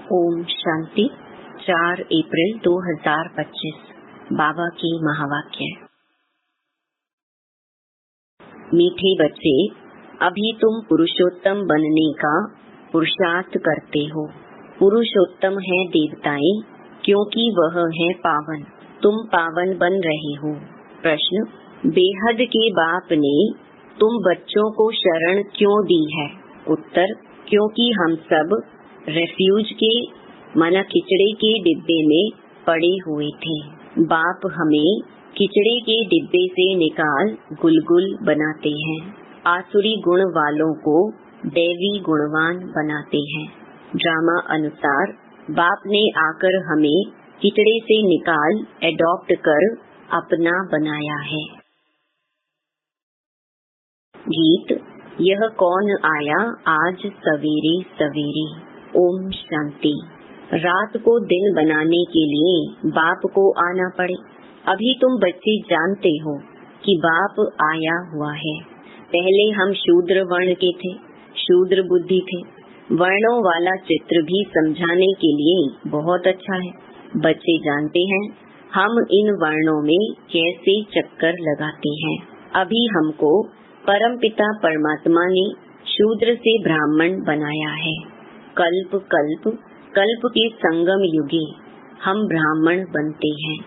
ओम शांति। 4 अप्रैल 2025 बाबा की महावाक्य। मीठे बच्चे, अभी तुम पुरुषोत्तम बनने का पुरुषार्थ करते हो। पुरुषोत्तम है देवताएं, क्योंकि वह है पावन। तुम पावन बन रहे हो। प्रश्न: बेहद के बाप ने तुम बच्चों को शरण क्यों दी है? उत्तर: क्योंकि हम सब रेफ्यूज के माना खिचड़े के डिब्बे में पड़े हुए थे। बाप हमें खिचड़े के डिब्बे से निकाल गुलगुल बनाते हैं। आसुरी गुण वालों को दैवी गुणवान बनाते हैं। ड्रामा अनुसार बाप ने आकर हमें खिचड़े से निकाल एडॉप्ट कर अपना बनाया है। गीत: यह कौन आया आज सवेरे सवेरे। ओम शांति। रात को दिन बनाने के लिए बाप को आना पड़े। अभी तुम बच्चे जानते हो कि बाप आया हुआ है। पहले हम शूद्र वर्ण के थे, शूद्र बुद्धि थे। वर्णों वाला चित्र भी समझाने के लिए बहुत अच्छा है। बच्चे जानते हैं हम इन वर्णों में कैसे चक्कर लगाते हैं। अभी हमको परमपिता परमात्मा ने शूद्र से ब्राह्मण बनाया है। कल्प कल्प कल्प के संगम युगे हम ब्राह्मण बनते हैं।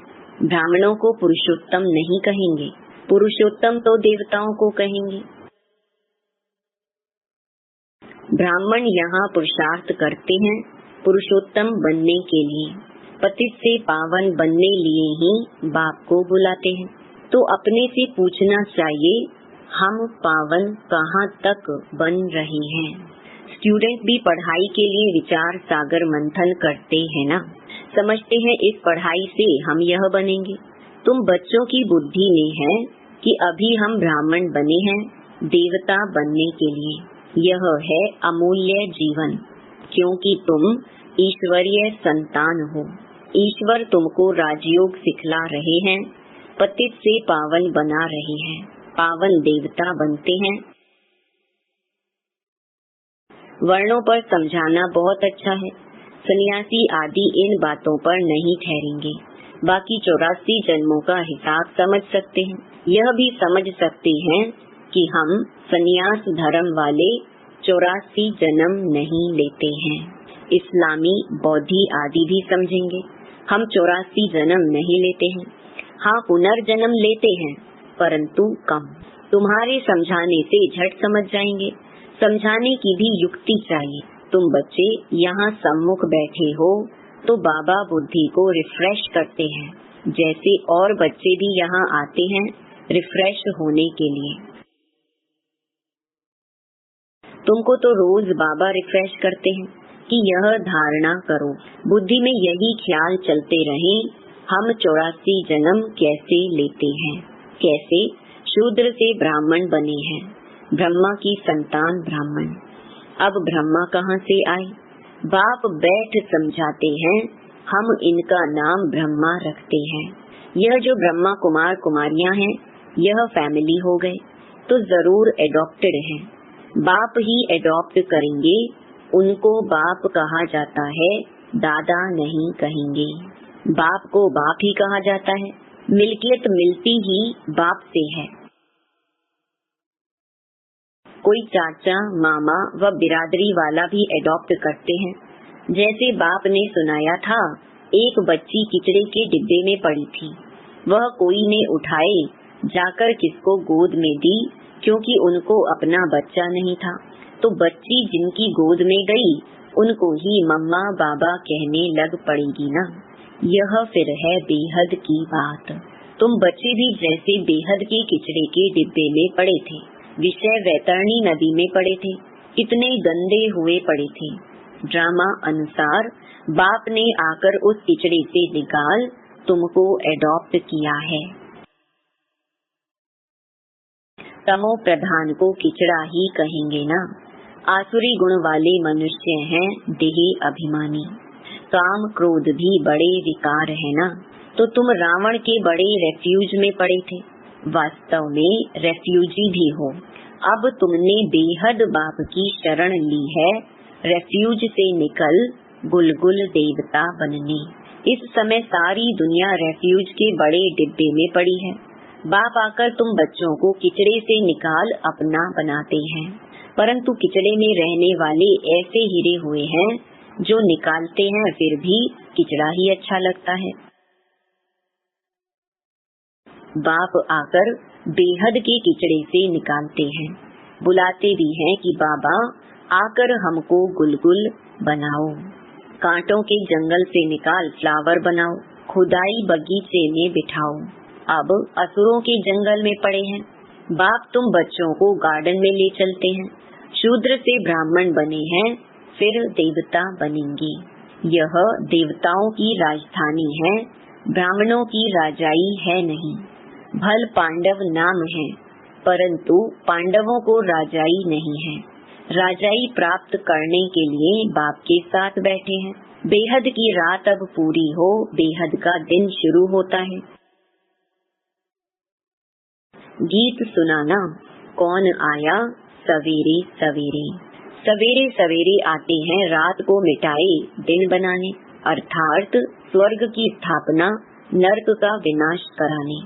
ब्राह्मणों को पुरुषोत्तम नहीं कहेंगे, पुरुषोत्तम तो देवताओं को कहेंगे। ब्राह्मण यहाँ पुरुषार्थ करते हैं पुरुषोत्तम बनने के लिए। पतित से पावन बनने लिए ही बाप को बुलाते हैं। तो अपने से पूछना चाहिए, हम पावन कहाँ तक बन रहे हैं? स्टूडेंट भी पढ़ाई के लिए विचार सागर मंथन करते हैं ना। समझते हैं इस पढ़ाई से हम यह बनेंगे। तुम बच्चों की बुद्धि में है कि अभी हम ब्राह्मण बने हैं देवता बनने के लिए। यह है अमूल्य जीवन, क्योंकि तुम ईश्वरीय संतान हो। ईश्वर तुमको राजयोग सिखला रहे हैं, पतित से पावन बना रहे हैं, पावन देवता बनते हैं। वर्णों पर समझाना बहुत अच्छा है। सन्यासी आदि इन बातों पर नहीं ठहरेंगे। बाकी 84 जन्मों का हिसाब समझ सकते हैं। यह भी समझ सकते हैं कि हम सन्यास धर्म वाले 84 जन्म नहीं लेते हैं। इस्लामी बौद्धि आदि भी समझेंगे। हम 84 जन्म नहीं लेते हैं। हाँ, पुनर्जन्म लेते हैं, परंतु कम। तुम्हारे समझाने से झट समझ जाएंगे। समझाने की भी युक्ति चाहिए। तुम बच्चे यहाँ सम्मुख बैठे हो तो बाबा बुद्धि को रिफ्रेश करते हैं, जैसे और बच्चे भी यहाँ आते हैं रिफ्रेश होने के लिए। तुमको तो रोज बाबा रिफ्रेश करते हैं कि यह धारणा करो, बुद्धि में यही ख्याल चलते रहे, हम 84 जन्म कैसे लेते हैं, कैसे शूद्र से ब्राह्मण बने हैं, ब्रह्मा की संतान ब्राह्मण। अब ब्रह्मा कहाँ से आए? बाप बैठ समझाते हैं, हम इनका नाम ब्रह्मा रखते हैं। यह जो ब्रह्मा कुमार कुमारियां हैं, यह फैमिली हो गए तो जरूर एडॉप्टेड हैं। बाप ही एडॉप्ट करेंगे। उनको बाप कहा जाता है, दादा नहीं कहेंगे। बाप को बाप ही कहा जाता है। मिल्कियत मिलती ही बाप से है। कोई चाचा मामा व बिरादरी वाला भी एडॉप्ट करते हैं। जैसे बाप ने सुनाया था, एक बच्ची किचड़े के डिब्बे में पड़ी थी। वह कोई ने उठाए जाकर किसको गोद में दी, क्योंकि उनको अपना बच्चा नहीं था। तो बच्ची जिनकी गोद में गई उनको ही मम्मा बाबा कहने लग पड़ेगी ना। यह फिर है बेहद की बात। तुम बच्चे भी जैसे बेहद के किचड़े के डिब्बे में पड़े थे, विषय वैतरणी नदी में पड़े थे, कितने गंदे हुए पड़े थे। ड्रामा अनुसार बाप ने आकर उस किचड़े से निकाल तुमको एडॉप्ट किया है। तमो प्रधान को किचड़ा ही कहेंगे ना। आसुरी गुण वाले मनुष्य हैं देही अभिमानी। काम क्रोध भी बड़े विकार है ना। तो तुम रावण के बड़े रेफ्यूज में पड़े थे, वास्तव में रेफ्यूजी भी हो। अब तुमने बेहद बाप की शरण ली है। रेफ्यूज से निकल गुलगुल देवता बनने। इस समय सारी दुनिया रेफ्यूज के बड़े डिब्बे में पड़ी है। बाप आकर तुम बच्चों को किचड़े से निकाल अपना बनाते हैं, परंतु किचड़े में रहने वाले ऐसे हीरे हुए हैं जो निकालते हैं फिर भी किचड़ा ही अच्छा लगता है। बाप आकर बेहद के किचड़े से निकालते हैं, बुलाते भी हैं कि बाबा आकर हमको गुलगुल बनाओ। कांटों के जंगल से निकाल फ्लावर बनाओ, खुदाई बगीचे में बिठाओ। अब असुरों के जंगल में पड़े हैं। बाप तुम बच्चों को गार्डन में ले चलते हैं। शूद्र से ब्राह्मण बने हैं, फिर देवता बनेंगे। यह देवताओं की राजधानी है, ब्राह्मणों की राजाई है नहीं। भल पांडव नाम है, परंतु पांडवों को राजाई नहीं है। राजाई प्राप्त करने के लिए बाप के साथ बैठे हैं। बेहद की रात अब पूरी हो, बेहद का दिन शुरू होता है। गीत सुनाना। कौन आया सवेरे सवेरे। सवेरे सवेरे आते हैं रात को मिटाए दिन बनाने, अर्थात स्वर्ग की स्थापना, नरक का विनाश कराने।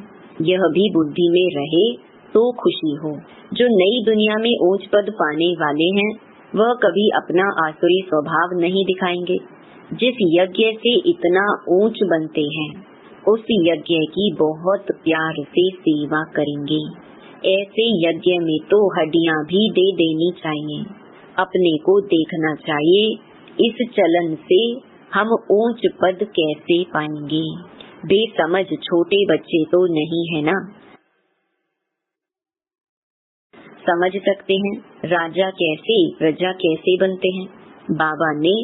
यह भी बुद्धि में रहे तो खुशी हो। जो नई दुनिया में ऊंच पद पाने वाले हैं वह कभी अपना आसुरी स्वभाव नहीं दिखाएंगे। जिस यज्ञ से इतना ऊंच बनते हैं उस यज्ञ की बहुत प्यार से सेवा करेंगे। ऐसे यज्ञ में तो हड्डियां भी दे देनी चाहिए। अपने को देखना चाहिए, इस चलन से हम ऊंच पद कैसे पाएंगे। बेसमझ छोटे बच्चे तो नहीं है ना, समझ सकते हैं राजा कैसे प्रजा कैसे बनते हैं। बाबा ने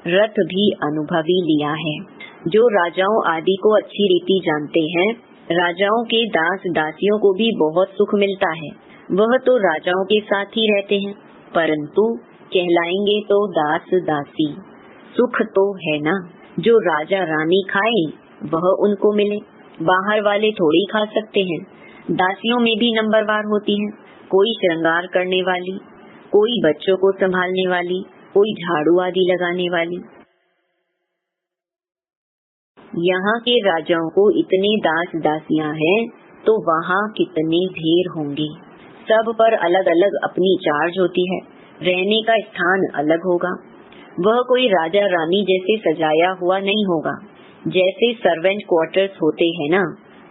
रथ भी अनुभवी लिया है। जो राजाओं आदि को अच्छी रीति जानते हैं, राजाओं के दास दासियों को भी बहुत सुख मिलता है। वह तो राजाओं के साथ ही रहते हैं, परंतु कहलाएंगे तो दास दासी। सुख तो है ना, जो राजा रानी खाए वह उनको मिले। बाहर वाले थोड़ी खा सकते हैं। दासियों में भी नंबरवार होती हैं, कोई श्रृंगार करने वाली, कोई बच्चों को संभालने वाली, कोई झाड़ू आदि लगाने वाली। यहाँ के राजाओं को इतने दास दासियां हैं तो वहाँ कितने ढेर होंगे। सब पर अलग अलग अपनी चार्ज होती है, रहने का स्थान अलग होगा। वह कोई राजा रानी जैसे सजाया हुआ नहीं होगा। जैसे सर्वेंट क्वार्टर्स होते हैं ना,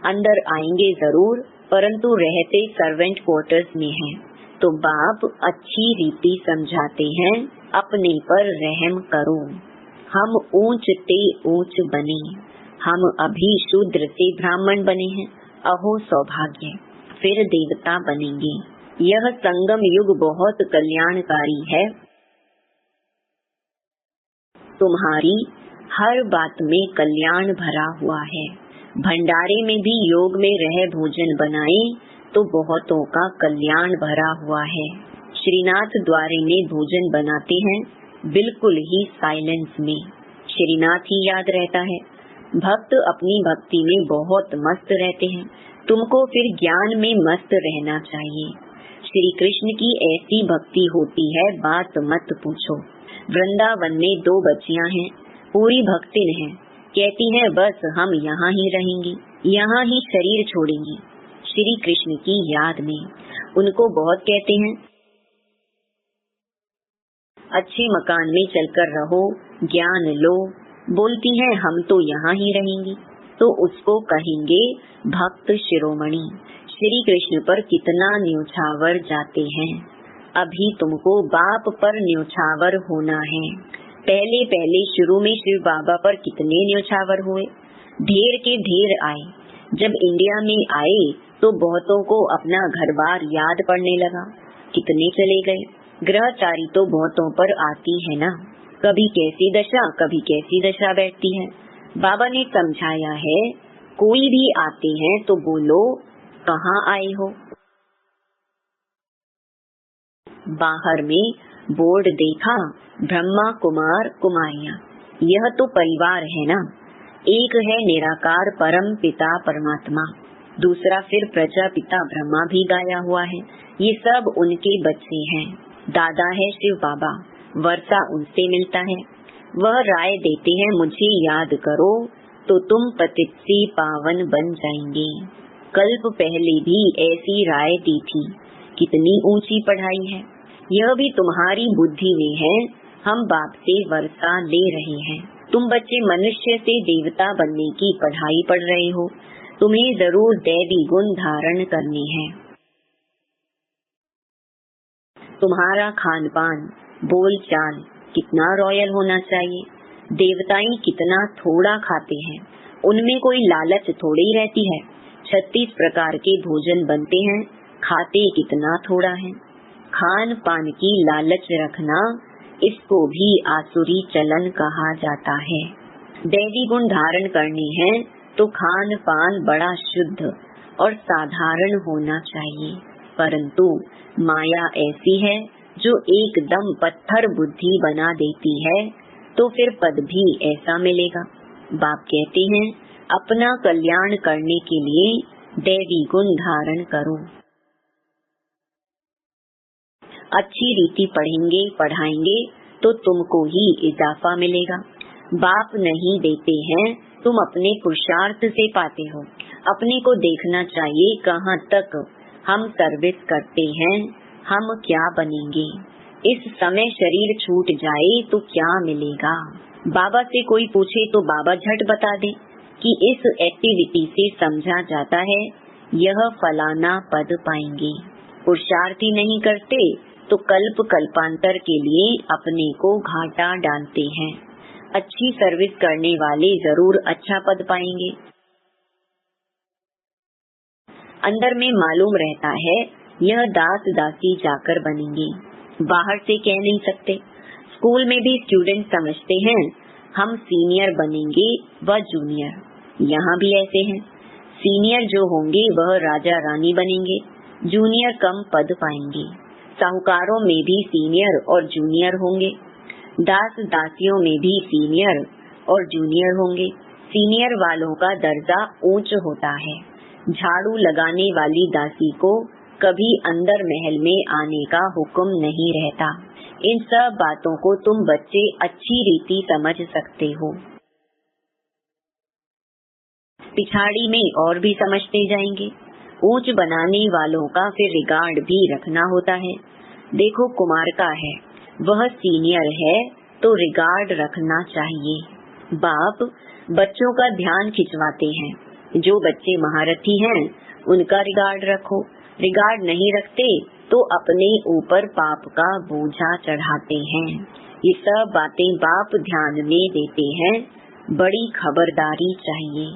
अंदर आएंगे जरूर परंतु रहते सर्वेंट क्वार्टर्स में हैं। तो बाप अच्छी रीति समझाते हैं, अपने पर रहम करो। हम ऊंच ते ऊंच बने। हम अभी शूद्र से ब्राह्मण बने हैं, अहो सौभाग्य, फिर देवता बनेंगे। यह संगम युग बहुत कल्याणकारी है। तुम्हारी हर बात में कल्याण भरा हुआ है। भंडारे में भी योग में रह भोजन बनाए तो बहुतों का कल्याण भरा हुआ है। श्रीनाथ द्वारे में भोजन बनाते हैं, बिल्कुल ही साइलेंस में। श्रीनाथ ही याद रहता है। भक्त अपनी भक्ति में बहुत मस्त रहते हैं। तुमको फिर ज्ञान में मस्त रहना चाहिए। श्री कृष्ण की ऐसी भक्ति होती है, बात मत पूछो। वृंदावन में 2 बच्चियां हैं, पूरी भक्तिन हैं। कहती हैं बस हम यहाँ ही रहेंगी, यहाँ ही शरीर छोड़ेंगी श्री कृष्ण की याद में। उनको बहुत कहते हैं अच्छे मकान में चलकर रहो, ज्ञान लो। बोलती हैं हम तो यहाँ ही रहेंगी। तो उसको कहेंगे भक्त शिरोमणि। श्री कृष्ण पर कितना न्योछावर जाते हैं। अभी तुमको बाप पर न्योछावर होना है। पहले पहले शुरू में शिव बाबा पर कितने न्योछावर हुए, ढेर के ढेर आए। जब इंडिया में आए तो बहुतों को अपना घर बार याद पड़ने लगा। कितने चले गए। ग्रहचारी तो बहुतों पर आती है ना, कभी कैसी दशा कभी कैसी दशा बैठती है। बाबा ने समझाया है, कोई भी आते हैं तो बोलो कहाँ आए हो। बाहर में बोर्ड देखा, ब्रह्मा कुमार कुमारियाँ। यह तो परिवार है ना। एक है निराकार परम पिता परमात्मा, दूसरा फिर प्रजापिता ब्रह्मा भी गाया हुआ है। ये सब उनके बच्चे हैं। दादा है शिव बाबा, वर्षा उनसे मिलता है। वह राय देते हैं मुझे याद करो तो तुम पतित से पावन बन जाएंगे। कल्प पहले भी ऐसी राय दी थी। कितनी ऊंची पढ़ाई है, यह भी तुम्हारी बुद्धि में है। हम बाप से वर्षा ले रहे हैं। तुम बच्चे मनुष्य से देवता बनने की पढ़ाई पढ़ रहे हो। तुम्हें जरूर दैवी गुण धारण करने हैं। तुम्हारा खान पान बोल चाल कितना रॉयल होना चाहिए। देवताएं कितना थोड़ा खाते हैं, उनमें कोई लालच थोड़ी रहती है। 36 प्रकार के भोजन बनते हैं, खाते कितना थोड़ा है। खान पान की लालच रखना, इसको भी आसुरी चलन कहा जाता है। दैवी गुण धारण करने हैं तो खान पान बड़ा शुद्ध और साधारण होना चाहिए। परंतु माया ऐसी है जो एकदम पत्थर बुद्धि बना देती है, तो फिर पद भी ऐसा मिलेगा। बाप कहते हैं अपना कल्याण करने के लिए दैवी गुण धारण करो। अच्छी रीति पढ़ेंगे पढ़ाएंगे तो तुमको ही इजाफा मिलेगा। बाप नहीं देते हैं, तुम अपने पुरुषार्थ से पाते हो। अपने को देखना चाहिए कहाँ तक हम सर्विस करते हैं, हम क्या बनेंगे। इस समय शरीर छूट जाए तो क्या मिलेगा। बाबा से कोई पूछे तो बाबा झट बता दे कि इस एक्टिविटी से समझा जाता है यह फलाना पद पाएंगे। पुरुषार्थ ही नहीं करते तो कल्प कल्पांतर के लिए अपने को घाटा डालते हैं। अच्छी सर्विस करने वाले जरूर अच्छा पद पाएंगे। अंदर में मालूम रहता है यह दास दासी जाकर बनेंगे, बाहर से कह नहीं सकते। स्कूल में भी स्टूडेंट समझते हैं हम सीनियर बनेंगे व जूनियर। यहाँ भी ऐसे हैं, सीनियर जो होंगे वह राजा रानी बनेंगे, जूनियर कम पद पाएंगे। साहूकारों में भी सीनियर और जूनियर होंगे, दास दासियों में भी सीनियर और जूनियर होंगे। सीनियर वालों का दर्जा ऊंच होता है। झाड़ू लगाने वाली दासी को कभी अंदर महल में आने का हुक्म नहीं रहता। इन सब बातों को तुम बच्चे अच्छी रीति समझ सकते हो। पिछाड़ी में और भी समझते जाएंगे। ऊंच बनाने वालों का फिर रिगार्ड भी रखना होता है। देखो कुमार का है, वह सीनियर है तो रिगार्ड रखना चाहिए। बाप बच्चों का ध्यान खिंचवाते हैं। जो बच्चे महारथी हैं उनका रिगार्ड रखो। रिगार्ड नहीं रखते तो अपने ऊपर पाप का बोझा चढ़ाते हैं। ये सब बातें बाप ध्यान में देते हैं। बड़ी खबरदारी चाहिए।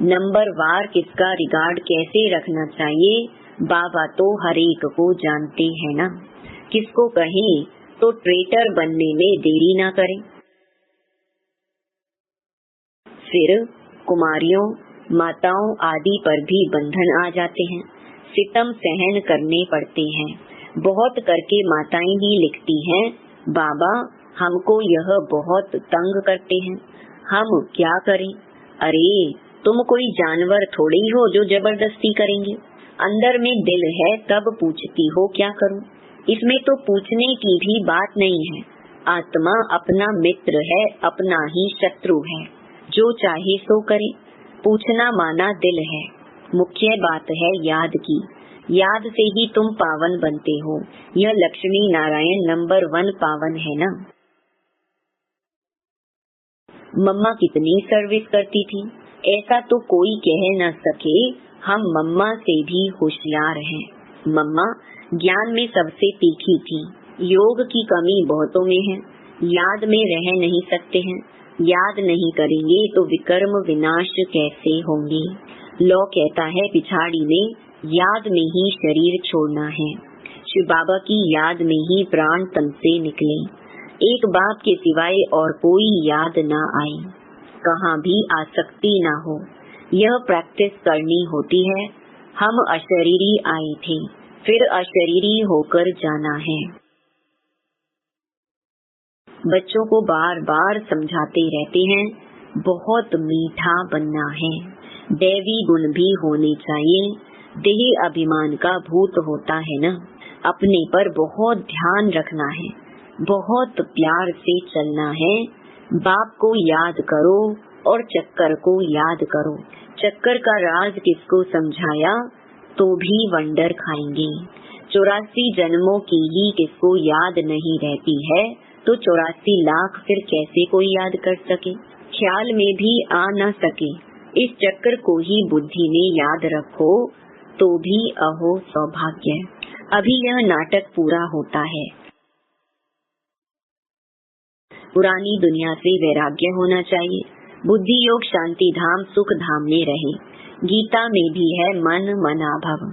नंबर वार किसका रिगार्ड कैसे रखना चाहिए बाबा तो हर एक को जानते हैं ना। किसको कहें तो ट्रेटर बनने में देरी ना करें। फिर कुमारियों माताओं आदि पर भी बंधन आ जाते हैं। सितम सहन करने पड़ते हैं। बहुत करके माताएं ही लिखती हैं बाबा हमको यह बहुत तंग करते हैं, हम क्या करें। अरे तुम कोई जानवर थोड़ी हो जो जबरदस्ती करेंगे। अंदर में दिल है तब पूछती हो क्या करूं। इसमें तो पूछने की भी बात नहीं है। आत्मा अपना मित्र है, अपना ही शत्रु है। जो चाहे सो करे। पूछना माना दिल है। मुख्य बात है याद की। याद से ही तुम पावन बनते हो। यह लक्ष्मी नारायण नंबर 1 पावन है ना। मम्मा कितनी सर्विस करती थी, ऐसा तो कोई कह न सके। हम मम्मा से भी होशियार हैं। मम्मा ज्ञान में सबसे तीखी थी। योग की कमी बहुतों में है। याद में रह नहीं सकते हैं। याद नहीं करेंगे तो विकर्म विनाश कैसे होंगे। लौ कहता है पिछाड़ी में याद में ही शरीर छोड़ना है। शिव बाबा की याद में ही प्राण तन से निकले। एक बाप के सिवाय और कोई याद ना आए, कहाँ भी आसक्ति ना हो। यह प्रैक्टिस करनी होती है। हम अशरीरी आए थे, फिर अशरीरी होकर जाना है। बच्चों को बार बार समझाते रहते हैं बहुत मीठा बनना है। दैवी गुण भी होने चाहिए। देह अभिमान का भूत होता है ना। अपने पर बहुत ध्यान रखना है, बहुत प्यार से चलना है। बाप को याद करो और चक्कर को याद करो। चक्कर का राज किसको समझाया तो भी वंडर खाएंगे। 84 जन्मों की ही किसको याद नहीं रहती है तो 84 लाख फिर कैसे कोई याद कर सके, ख्याल में भी आ न सके। इस चक्कर को ही बुद्धि में याद रखो तो भी अहो सौभाग्य। अभी यह नाटक पूरा होता है। पुरानी दुनिया से वैराग्य होना चाहिए। बुद्धि योग शांति धाम सुख धाम में रहे। गीता में भी है मन मनाभव।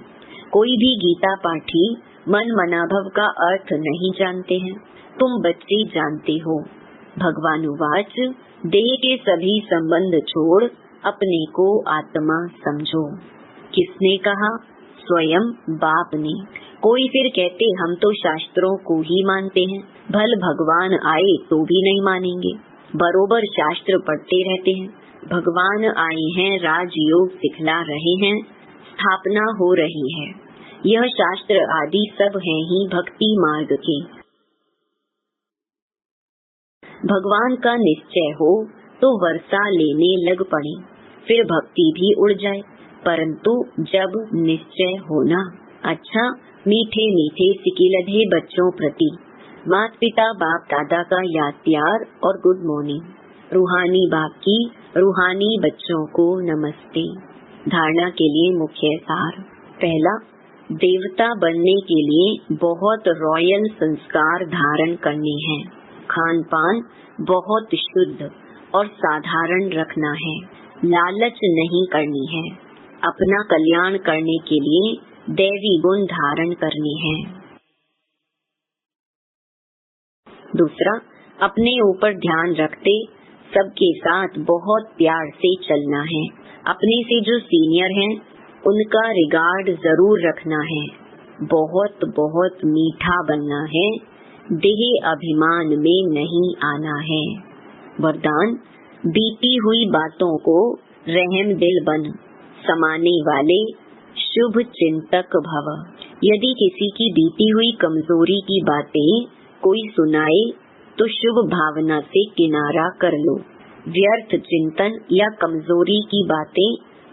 कोई भी गीता पाठी मन मनाभव का अर्थ नहीं जानते हैं। तुम बच्चे जानते हो। भगवान उवाच देह के सभी संबंध छोड़ अपने को आत्मा समझो। किसने कहा? स्वयं बाप ने। कोई फिर कहते हम तो शास्त्रों को ही मानते हैं, भल भगवान आए तो भी नहीं मानेंगे। बरोबर शास्त्र पढ़ते रहते हैं। भगवान आए हैं, राजयोग सिखला रहे हैं, स्थापना हो रही है। यह शास्त्र आदि सब हैं ही भक्ति मार्ग के। भगवान का निश्चय हो तो वर्षा लेने लग पड़े, फिर भक्ति भी उड़ जाए। परंतु जब निश्चय होना। अच्छा, मीठे मीठे सिकिलधे बच्चों प्रति माता पिता बाप दादा का याद प्यार और गुड मॉर्निंग। रूहानी बाप की रूहानी बच्चों को नमस्ते। धारणा के लिए मुख्य सार। पहला, देवता बनने के लिए बहुत रॉयल संस्कार धारण करने हैं। खान पान बहुत शुद्ध और साधारण रखना है। लालच नहीं करनी है। अपना कल्याण करने के लिए दैवी गुण धारण करने हैं। दूसरा, अपने ऊपर ध्यान रखते सबके साथ बहुत प्यार से चलना है। अपने से जो सीनियर हैं उनका रिगार्ड जरूर रखना है। बहुत बहुत मीठा बनना है। देह अभिमान में नहीं आना है। वरदान, बीती हुई बातों को रहम दिल बन समाने वाले शुभ चिंतक भव। यदि किसी की बीती हुई कमजोरी की बातें कोई सुनाए तो शुभ भावना से किनारा कर लो। व्यर्थ चिंतन या कमजोरी की बातें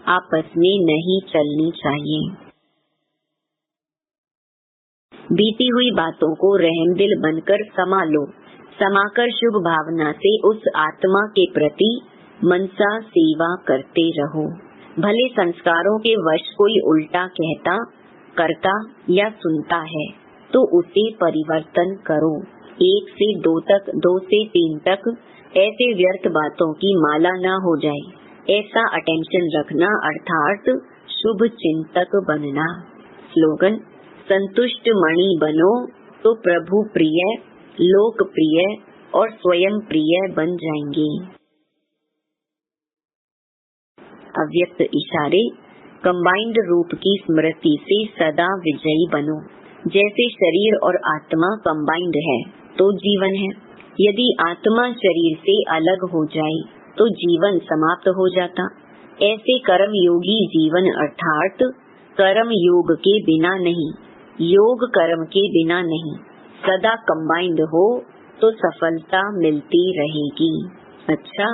आपस में नहीं चलनी चाहिए। बीती हुई बातों को रहम दिल बनकर समा लो। समाकर शुभ भावना से उस आत्मा के प्रति मनसा सेवा करते रहो। भले संस्कारों के वश कोई उल्टा कहता, करता या सुनता है तो उसे परिवर्तन करो। 1 से 2 तक, 2 से 3 तक ऐसे व्यर्थ बातों की माला न हो जाए, ऐसा अटेंशन रखना अर्थात शुभ चिंतक बनना। स्लोगन, संतुष्ट मणि बनो तो प्रभु प्रिय, लोक प्रिय और स्वयं प्रिय बन जाएंगे। अव्यक्त इशारे, कंबाइंड रूप की स्मृति से सदा विजयी बनो। जैसे शरीर और आत्मा कंबाइंड है तो जीवन है। यदि आत्मा शरीर से अलग हो जाए तो जीवन समाप्त हो जाता। ऐसे कर्म योगी जीवन अर्थात कर्म योग के बिना नहीं, योग कर्म के बिना नहीं, सदा कंबाइंड हो तो सफलता मिलती रहेगी। अच्छा,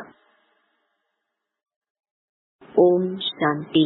ओम शांति।